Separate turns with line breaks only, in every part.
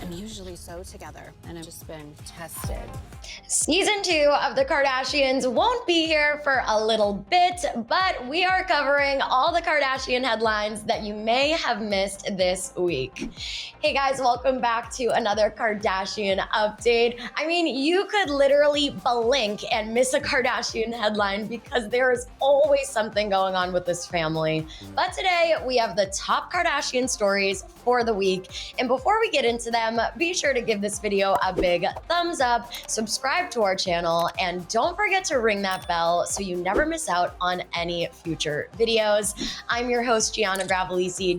am usually so together, and I've just been tested.
Season 2 of the Kardashians won't be here for a little bit, but we are covering all the Kardashian headlines that you may have missed this week. Hey guys, welcome back to another Kardashian update. I mean, you could literally blink and miss a Kardashian headline because there is always something going on with this family. But today we have the top Kardashian stories for the week. And before we get into them, be sure to give this video a big thumbs up, subscribe to our channel, and don't forget to ring that bell so you never miss out on any future videos. I'm your host, Gianna,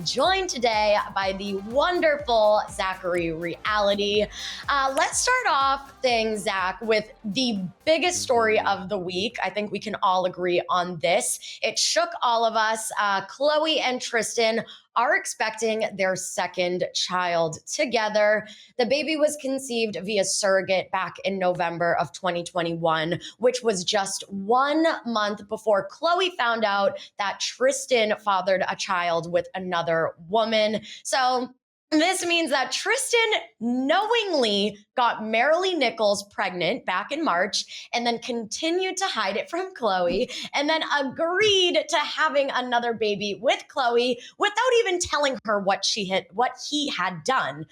joined today by the wonderful Zachary Reality. Let's start off things, Zach, with the biggest story of the week. I think we can all agree on this. It shook all of us. Khloe and Tristan are expecting their second child together. The baby was conceived via surrogate back in November of 2021, which was just 1 month before Khloe found out that Tristan fathered a child with another woman. So this means that Tristan knowingly got Marilee Nichols pregnant back in March and then continued to hide it from Khloe and then agreed to having another baby with Khloe without even telling her what he had done.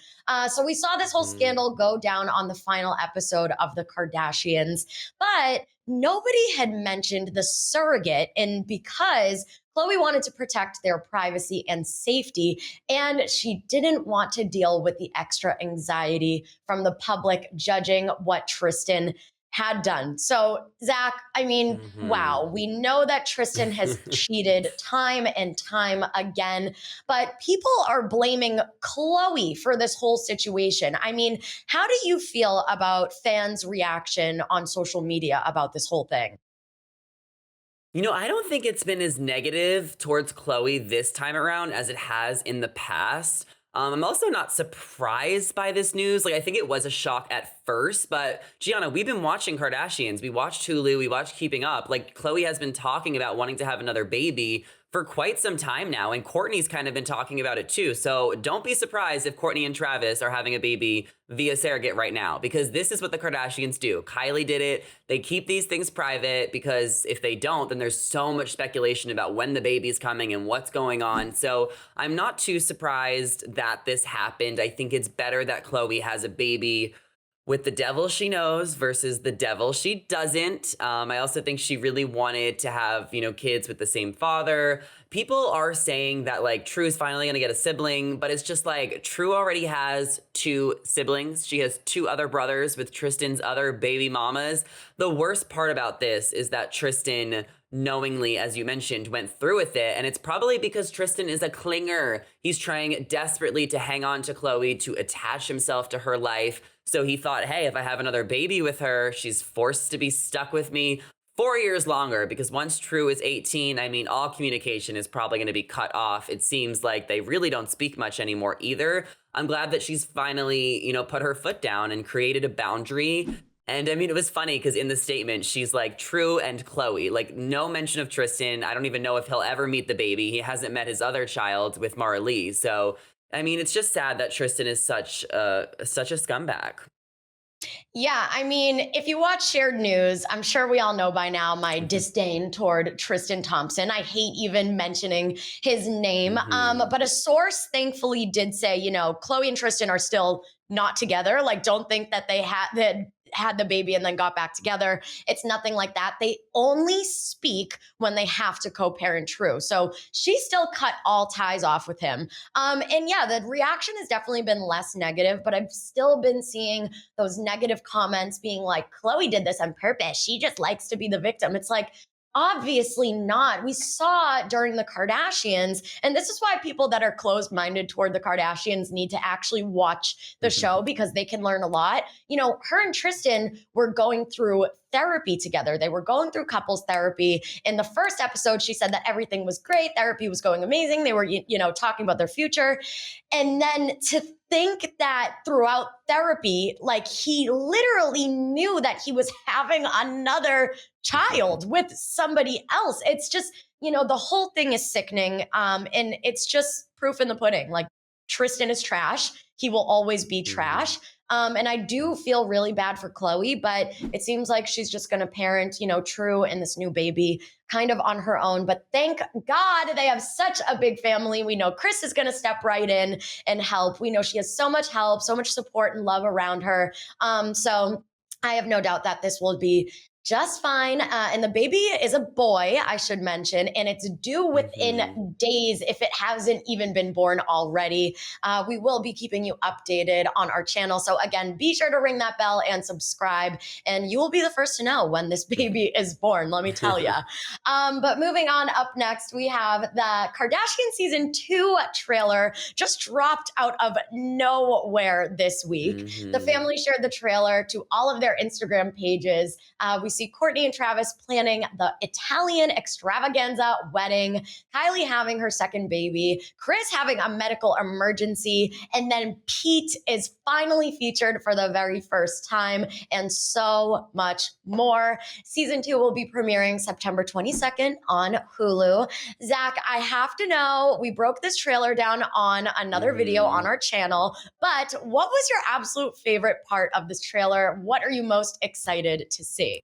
So we saw this whole scandal go down on the final episode of the Kardashians, but nobody had mentioned the surrogate, and because Khloe wanted to protect their privacy and safety, and she didn't want to deal with the extra anxiety from the public judging what Tristan had done. So, Zach, I mean, wow, we know that Tristan has cheated time and time again, but people are blaming Khloe for this whole situation. I mean, how do you feel about fans' reaction on social media about this whole thing?
You know, I don't think it's been as negative towards Khloe this time around as it has in the past. I'm also not surprised by this news. Like, I think it was a shock at first, but Gianna, we've been watching Kardashians. We watched Hulu, we watched Keeping Up. Like, Khloe has been talking about wanting to have another baby for quite some time now, and Kourtney's kind of been talking about it too. So don't be surprised if Kourtney and Travis are having a baby via surrogate right now, because this is what the Kardashians do. Kylie did it. They keep these things private because if they don't, then there's so much speculation about when the baby's coming and what's going on. So I'm not too surprised that this happened. I think it's better that Khloe has a baby with the devil she knows versus the devil she doesn't. I also think she really wanted to have, kids with the same father. People are saying that like True's finally gonna get a sibling, but it's just like True already has 2 siblings. She has 2 other brothers with Tristan's other baby mamas. The worst part about this is that Tristan knowingly, as you mentioned, went through with it. And it's probably because Tristan is a clinger. He's trying desperately to hang on to Khloe, to attach himself to her life. So he thought, hey, if I have another baby with her, she's forced to be stuck with me 4 years longer, because once True is 18, I mean, all communication is probably going to be cut off. It seems like they really don't speak much anymore either. I'm glad that she's finally, put her foot down and created a boundary. And I mean, it was funny because in the statement, she's like True and Khloe, like no mention of Tristan. I don't even know if he'll ever meet the baby. He hasn't met his other child with marilee. So, I mean, it's just sad that Tristan is such a scumbag.
Yeah, I mean, if you watch Shared News, I'm sure we all know by now my disdain toward Tristan Thompson. I hate even mentioning his name. But a source thankfully did say, Khloe and Tristan are still not together. Like, don't think that they had the baby and then got back together. It's nothing like that. They only speak when they have to co-parent True. So she still cut all ties off with him. And yeah, the reaction has definitely been less negative, but I've still been seeing those negative comments being like, Khloe did this on purpose. She just likes to be the victim. It's like, obviously not. We saw during the Kardashians, and this is why people that are closed-minded toward the Kardashians need to actually watch the show because they can learn a lot. Her and Tristan were going through therapy together. They were going through couples therapy. In the first episode, she said that everything was great. Therapy was going amazing. They were, talking about their future. And then to think that throughout therapy, like he literally knew that he was having another child with somebody else. It's just, the whole thing is sickening. And it's just proof in the pudding. Like, Tristan is trash. He will always be trash. And I do feel really bad for Khloe, but it seems like she's just going to parent, True and this new baby kind of on her own. But thank God they have such a big family. We know Kris is going to step right in and help. We know she has so much help, so much support and love around her. So I have no doubt that this will be just fine. And the baby is a boy, I should mention, and it's due within days if it hasn't even been born already. We will be keeping you updated on our channel. So again, be sure to ring that bell and subscribe, and you will be the first to know when this baby is born, let me tell you. But moving on, up next, we have the Kardashian season 2 trailer just dropped out of nowhere this week. The family shared the trailer to all of their Instagram pages. We see Kourtney and Travis planning the Italian extravaganza wedding, Kylie having her second baby, Kris having a medical emergency, and then Pete is finally featured for the very first time, and so much more. Season 2 will be premiering September 22nd on Hulu. Zach, I have to know, we broke this trailer down on another video on our channel, but what was your absolute favorite part of this trailer? What are you most excited to see?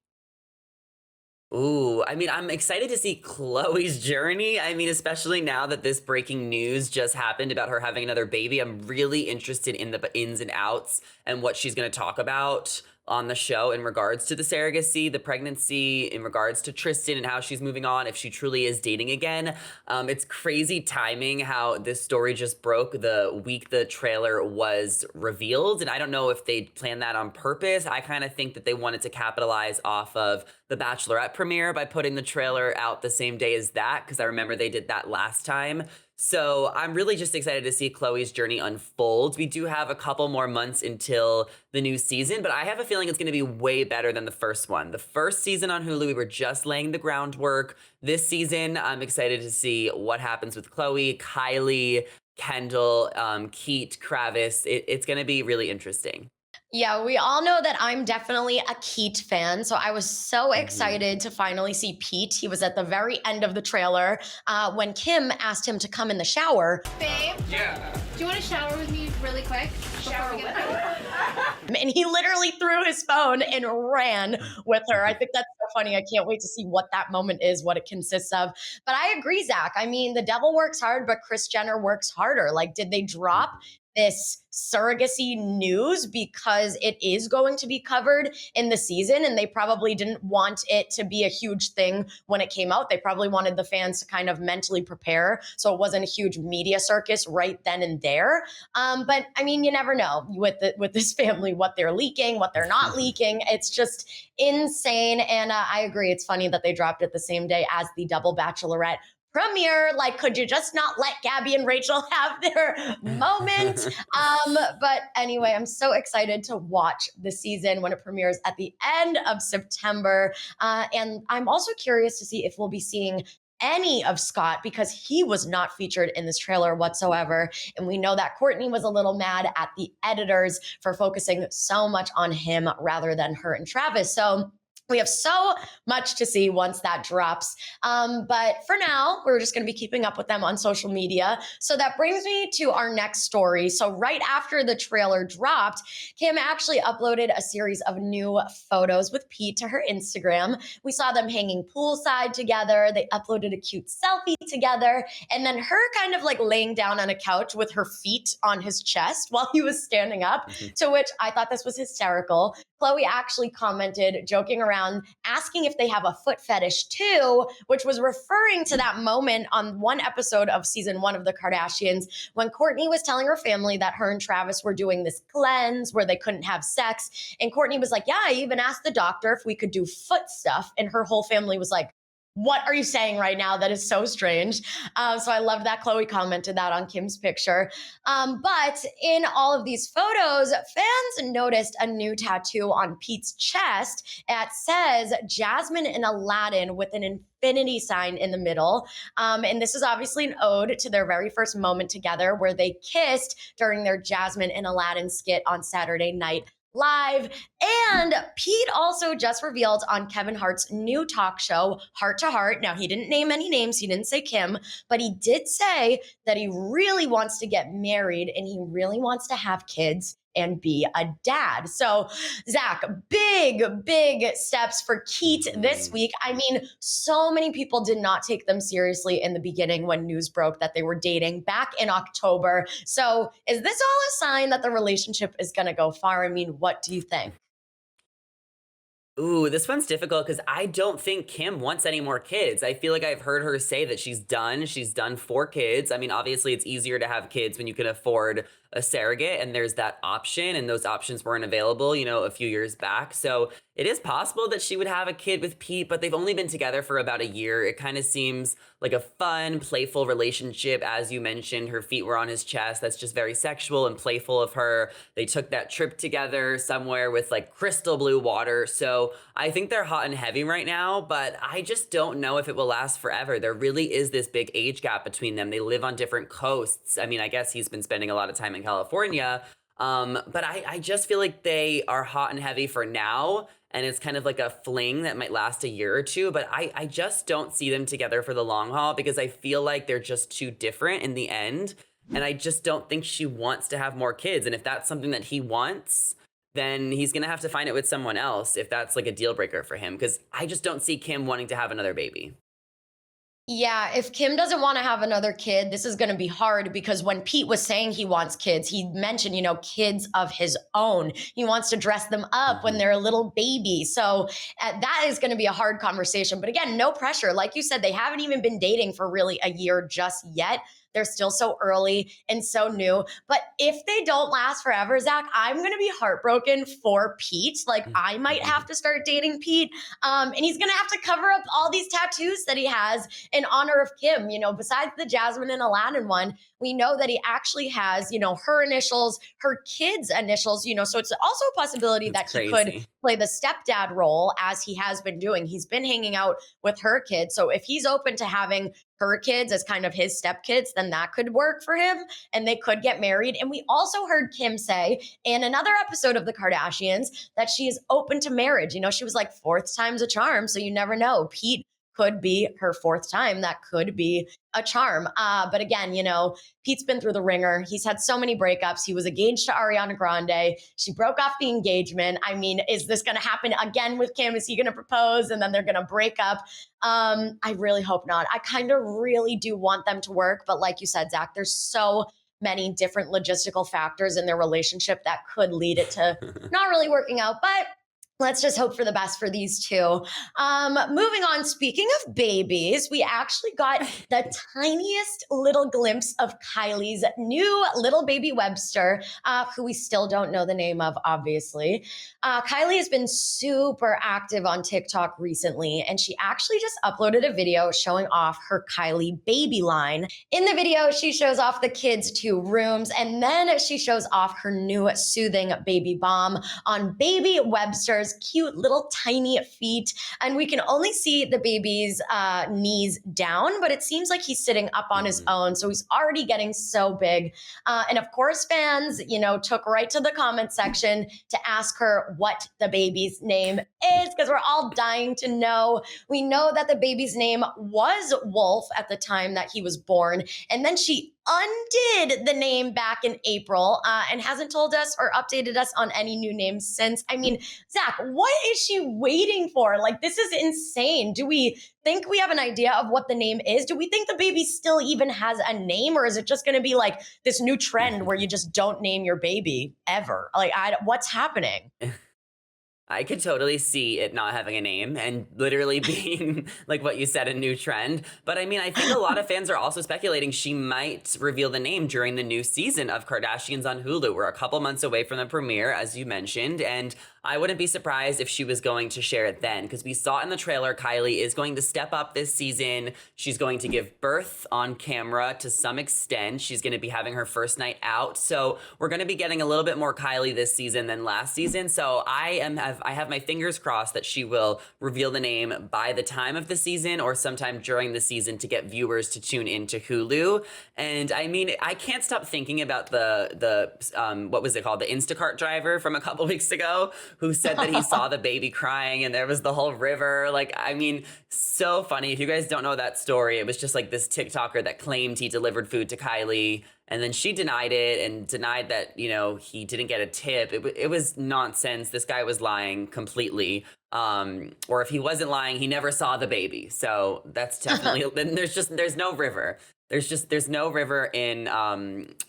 Ooh, I mean, I'm excited to see Khloe's journey. I mean, especially now that this breaking news just happened about her having another baby. I'm really interested in the ins and outs and what she's going to talk about on the show in regards to the surrogacy, the pregnancy, in regards to Tristan and how she's moving on, if she truly is dating again. It's crazy timing how this story just broke the week the trailer was revealed. And I don't know if they planned that on purpose. I kind of think that they wanted to capitalize off of the Bachelorette premiere by putting the trailer out the same day as that, because I remember they did that last time. So I'm really just excited to see Khloe's journey unfold. We do have a couple more months until the new season, but I have a feeling it's going to be way better than the first one. The first season on Hulu, we were just laying the groundwork. This season, I'm excited to see what happens with Khloe, Kylie, Kendall, Keith, Travis. It's going to be really interesting.
Yeah, we all know that I'm definitely a Keith fan, so I was so excited to finally see Pete. He was at the very end of the trailer when Kim asked him to come in the shower.
Babe? Yeah. Do you want to shower with me really quick? Shower with her?
And he literally threw his phone and ran with her. I think that's so funny. I can't wait to see what that moment is, what it consists of. But I agree, Zach. I mean, the devil works hard, but Kris Jenner works harder. Like, did they drop this surrogacy news because it is going to be covered in the season, and they probably didn't want it to be a huge thing when it came out? They probably wanted the fans to kind of mentally prepare so it wasn't a huge media circus right then and there. But I mean, you never know with this family, what they're leaking, what they're not leaking. It's just insane. And I agree. It's funny that they dropped it the same day as the double Bachelorette premiere. Like, could you just not let Gabby and Rachel have their moment? But anyway, I'm so excited to watch the season when it premieres at the end of September. And I'm also curious to see if we'll be seeing any of Scott, because he was not featured in this trailer whatsoever. And we know that Kourtney was a little mad at the editors for focusing so much on him rather than her and Travis. So we have so much to see once that drops. But for now, we're just going to be keeping up with them on social media. So that brings me to our next story. So right after the trailer dropped, Kim actually uploaded a series of new photos with Pete to her Instagram. We saw them hanging poolside together. They uploaded a cute selfie together. And then her kind of like laying down on a couch with her feet on his chest while he was standing up, to which I thought this was hysterical. Khloe actually commented, joking around, asking if they have a foot fetish too, which was referring to that moment on one episode of season 1 of the Kardashians when Kourtney was telling her family that her and Travis were doing this cleanse where they couldn't have sex. And Kourtney was like, yeah, I even asked the doctor if we could do foot stuff. And her whole family was like, what are you saying right now? That is so strange. So I loved that Khloe commented that on Kim's picture. But in all of these photos, fans noticed a new tattoo on Pete's chest that says Jasmine and Aladdin with an infinity sign in the middle. And this is obviously an ode to their very first moment together where they kissed during their Jasmine and Aladdin skit on Saturday Night Live. And Pete also just revealed on Kevin Hart's new talk show, Heart to Heart. Now, he didn't name any names, he didn't say Kim, but he did say that he really wants to get married and he really wants to have kids and be a dad. So, Zach, big steps for Keat this week. I mean, so many people did not take them seriously in the beginning when news broke that they were dating back in October. So, is this all a sign that the relationship is going to go far? I mean, what do you think?
Ooh, this one's difficult because I don't think Kim wants any more kids. I feel like I've heard her say that she's done. She's done 4 kids. I mean, obviously, it's easier to have kids when you can afford a surrogate, and there's that option, and those options weren't available, a few years back. So it is possible that she would have a kid with Pete, but they've only been together for about a year. It kind of seems like a fun, playful relationship. As you mentioned, her feet were on his chest. That's just very sexual and playful of her. They took that trip together somewhere with like crystal blue water. So I think they're hot and heavy right now, but I just don't know if it will last forever. There really is this big age gap between them. They live on different coasts. I mean, I guess he's been spending a lot of time in California. But I just feel like they are hot and heavy for now. And it's kind of like a fling that might last a year or two. But I just don't see them together for the long haul because I feel like they're just too different in the end. And I just don't think she wants to have more kids. And if that's something that he wants, then he's going to have to find it with someone else if that's like a deal breaker for him. Because I just don't see Kim wanting to have another baby.
Yeah, if Kim doesn't want to have another kid, this is going to be hard because when Pete was saying he wants kids, he mentioned, kids of his own. He wants to dress them up when they're a little baby. So that is going to be a hard conversation. But again, no pressure. Like you said, they haven't even been dating for really a year just yet. They're still so early and so new. But if they don't last forever, Zach, I'm going to be heartbroken for Pete. Like, I might have to start dating Pete. And he's going to have to cover up all these tattoos that he has in honor of Kim. Besides the Jasmine and Aladdin one, we know that he actually has, her initials, her kids' initials, so it's also a possibility
That's
that he
crazy.
could play the stepdad role as he has been doing. He's been hanging out with her kids. So if he's open to having her kids as kind of his stepkids, then that could work for him and they could get married. And we also heard Kim say in another episode of the Kardashians that she is open to marriage. She was like, 4th time's a charm. So you never know. Pete could be her 4th time. That could be a charm. But again, Pete's been through the ringer. He's had so many breakups. He was engaged to Ariana Grande. She broke off the engagement. I mean, is this going to happen again with Kim? Is he going to propose and then they're going to break up? I really hope not. I kind of really do want them to work. But like you said, Zach, there's so many different logistical factors in their relationship that could lead it to not really working out. But let's just hope for the best for these two. Moving on, speaking of babies, we actually got the tiniest little glimpse of Kylie's new little baby Webster, who we still don't know the name of, obviously. Kylie has been super active on TikTok recently, and she actually just uploaded a video showing off her Kylie baby line. In the video, she shows off the kids' 2 rooms, and then she shows off her new soothing baby balm on baby Webster's cute little tiny feet. And we can only see the baby's knees down, but it seems like he's sitting up on his own. So he's already getting so big. And of course, fans, took right to the comment section to ask her what the baby's name is, because we're all dying to know. We know that the baby's name was Wolf at the time that he was born. And then she undid the name back in April and hasn't told us or updated us on any new names since. I mean, Zach, what is she waiting for? Like, this is insane. Do we think we have an idea of what the name is? Do we think the baby still even has a name, or is it just going to be like this new trend where you just don't name your baby ever? Like, what's happening?
I could totally see it not having a name and literally being, like what you said, a new trend. But I mean, I think a lot of fans are also speculating she might reveal the name during the new season of Kardashians on Hulu. We're a couple months away from the premiere, as you mentioned, and I wouldn't be surprised if she was going to share it then, because we saw in the trailer Kylie is going to step up this season. She's going to give birth on camera to some extent. She's going to be having her first night out. So we're going to be getting a little bit more Kylie this season than last season. So I have have my fingers crossed that she will reveal the name by the time of the season or sometime during the season to get viewers to tune into Hulu. And I mean, I can't stop thinking about the what was it called? The Instacart driver from a couple weeks ago who said that he saw the baby crying and there was the whole river. Like, I mean, so funny. If you guys don't know that story, it was just like this TikToker that claimed he delivered food to Kylie. And then she denied it and denied that, you know, he didn't get a tip. It was nonsense. This guy was lying completely. Or if he wasn't lying, he never saw the baby. So that's definitely, then there's no river. There's no river in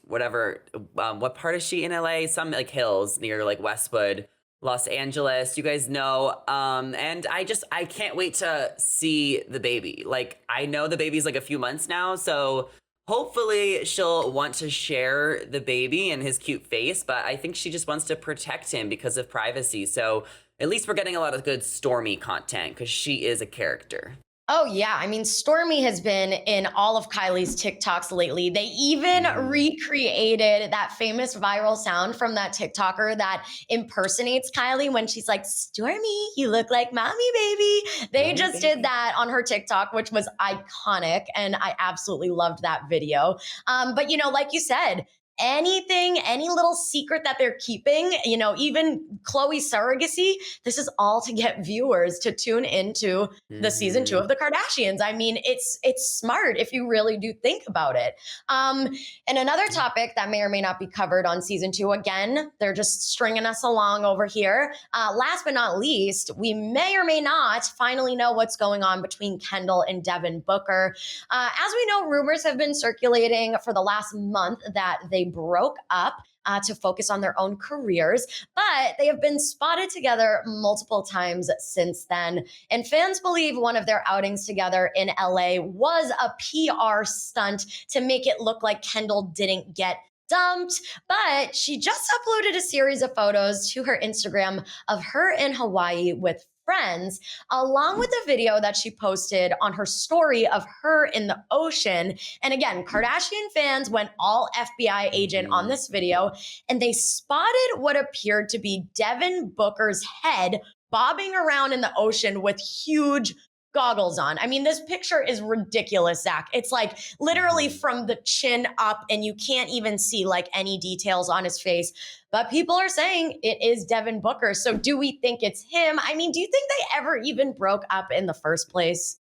what part is she in LA? Some like hills near like Westwood, Los Angeles, you guys know. And I can't wait to see the baby. Like, I know the baby's like a few months now, so hopefully she'll want to share the baby and his cute face, but I think she just wants to protect him because of privacy. So at least we're getting a lot of good Stormy content because she is a character.
Oh, yeah. I mean, Stormy has been in all of Kylie's TikToks lately. They even recreated that famous viral sound from that TikToker that impersonates Kylie when she's like, Stormy, you look like mommy, baby. They just did that on her TikTok, which was iconic. And I absolutely loved that video. But, you know, like you said, anything, any little secret that they're keeping, you know, even Khloe's surrogacy, this is all to get viewers to tune into the season 2 of the Kardashians. I mean, it's smart if you really do think about it. And another topic that may or may not be covered on season 2, again, they're just stringing us along over here. Last but not least, we may or may not finally know what's going on between Kendall and Devin Booker. As we know, rumors have been circulating for the last month that they broke up to focus on their own careers, but they have been spotted together multiple times since then. And fans believe one of their outings together in LA was a PR stunt to make it look like Kendall didn't get dumped, but she just uploaded a series of photos to her Instagram of her in Hawaii with friends, along with a video that she posted on her story of her in the ocean. And again, Kardashian fans went all FBI agent on this video, and they spotted what appeared to be Devin Booker's head bobbing around in the ocean with huge goggles on. I mean, this picture is ridiculous, Zach. It's like literally from the chin up, and you can't even see like any details on his face. But people are saying it is Devin Booker. So do we think it's him? I mean, do you think they ever even broke up in the first place?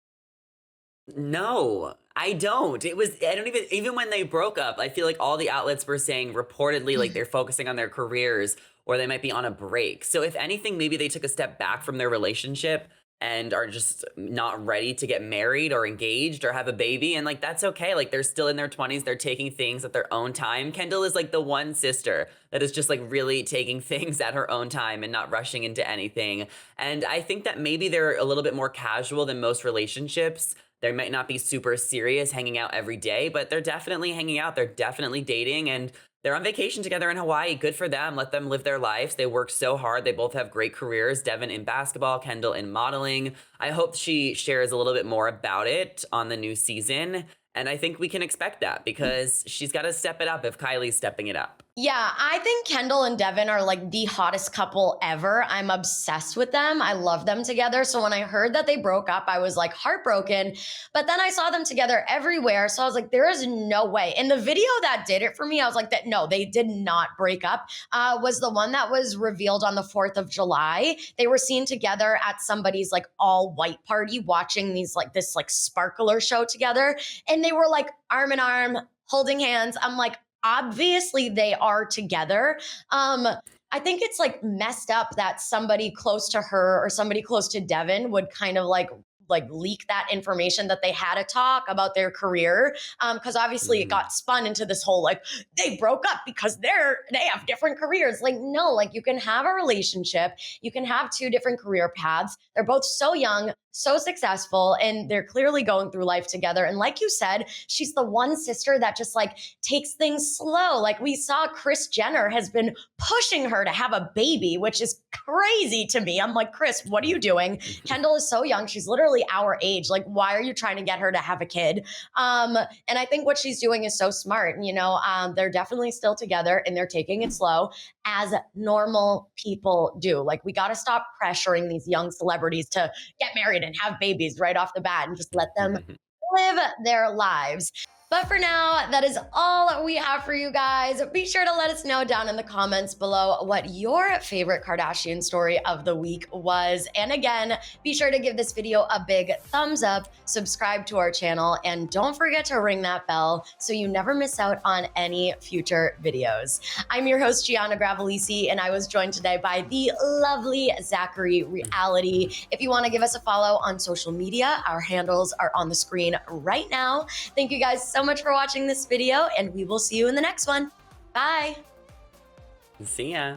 No, I don't. I don't even when they broke up, I feel like all the outlets were saying reportedly like they're focusing on their careers or they might be on a break. So if anything, maybe they took a step back from their relationship and are just not ready to get married or engaged or have a baby. And like, that's okay. Like, they're still in their 20s. They're taking things at their own time. Kendall is like the one sister that is just like really taking things at her own time and not rushing into anything. And I think that maybe they're a little bit more casual than most relationships. They might not be super serious hanging out every day, but they're definitely hanging out. They're definitely dating, and they're on vacation together in Hawaii. Good for them. Let them live their lives. They work so hard. They both have great careers. Devin in basketball, Kendall in modeling. I hope she shares a little bit more about it on the new season. And I think we can expect that because she's got to step it up if Kylie's stepping it up.
Yeah, I think Kendall and Devin are like the hottest couple ever. I'm obsessed with them. I love them together. So when I heard that they broke up, I was like heartbroken. But then I saw them together everywhere. So I was like, there is no way. And the video that did it for me, I was like, no, they did not break up, was the one that was revealed on the 4th of July. They were seen together at somebody's like all white party watching this sparkler show together. And they were like arm in arm, holding hands. I'm like, obviously they are together. I think it's like messed up that somebody close to her or somebody close to Devin would kind of like leak that information that they had a talk about their career. Cause obviously it got spun into this whole, like, they broke up because they have different careers. Like, no, like you can have a relationship. You can have 2 different career paths. They're both so young, so successful, and they're clearly going through life together. And like you said, she's the one sister that just like takes things slow. Like we saw Kris Jenner has been pushing her to have a baby, which is crazy to me. I'm like, Kris, what are you doing? Kendall is so young. She's literally our age. Like, why are you trying to get her to have a kid? And I think what she's doing is so smart. You know, they're definitely still together and they're taking it slow as normal people do. Like, we got to stop pressuring these young celebrities to get married and have babies right off the bat and just let them live their lives. But for now, that is all we have for you guys. Be sure to let us know down in the comments below what your favorite Kardashian story of the week was. And again, be sure to give this video a big thumbs up, subscribe to our channel, and don't forget to ring that bell so you never miss out on any future videos. I'm your host, Gianna Gravelisi, and I was joined today by the lovely Zachary Reality. If you want to give us a follow on social media, our handles are on the screen right now. Thank you guys so much for watching this video, and we will see you in the next one. Bye.
See ya.